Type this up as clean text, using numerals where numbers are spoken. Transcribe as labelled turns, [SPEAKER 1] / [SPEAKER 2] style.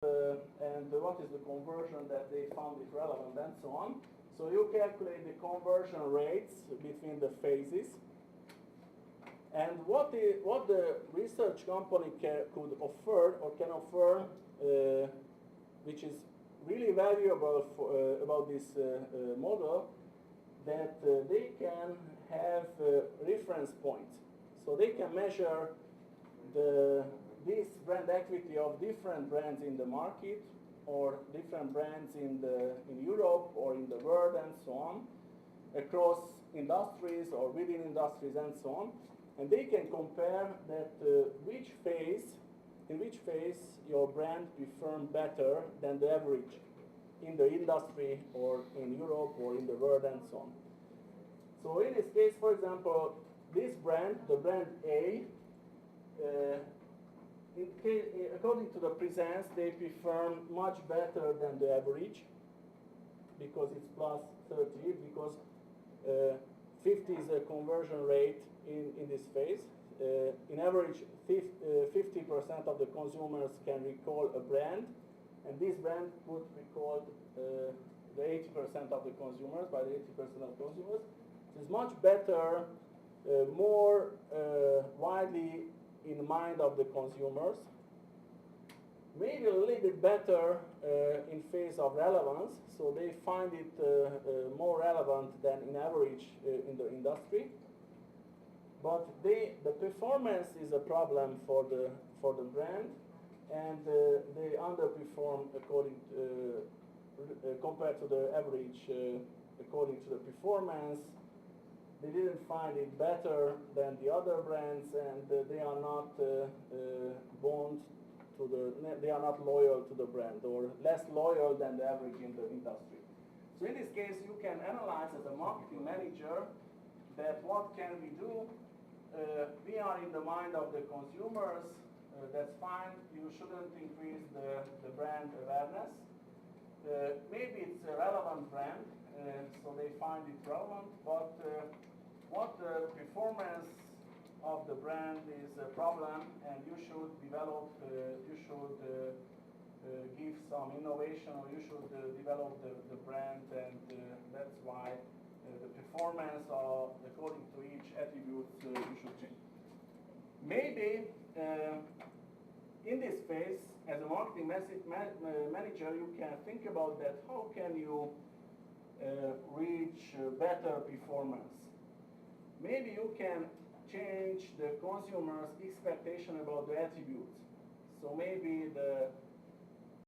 [SPEAKER 1] and what is the conversion that they found it relevant and so on. So you calculate the conversion rates between the phases. And what the research company could offer or can offer, which is really valuable about this model, that they can have reference points. So they can measure this brand equity of different brands in the market or different brands in Europe or in the world and so on, across industries or within industries and so on. And they can compare that in which phase your brand performed better than the average in the industry or in Europe or in the world and so on. So in this case, for example, this brand, the brand A, according to the presence, they perform much better than the average because it's plus 30, because 50 is a conversion rate in this phase. In average, 50% of the consumers can recall a brand, and this brand would recall the 80% of the consumers, by the 80% of consumers. It's much better, more widely in mind of the consumers. Maybe a little bit better in phase of relevance, so they find it more relevant than in average in the industry. But the performance is a problem for the brand, and they underperform compared to the average according to the performance. They didn't find it better than the other brands, and they are not bound to they are not loyal to the brand, or less loyal than the average in the industry. So in this case, you can analyze as a marketing manager that what can we do? We are in the mind of the consumers. That's fine. You shouldn't increase the brand awareness. Maybe it's a relevant brand, so they find it relevant, but what the performance of the brand is a problem, and you should develop, you should give some innovation, or you should develop the brand, and that's why the performance of, according to each attribute, you should change. Maybe in this phase, as a marketing manager, you can think about that. How can you reach better performance? Maybe you can change the consumer's expectation about the attributes. So maybe the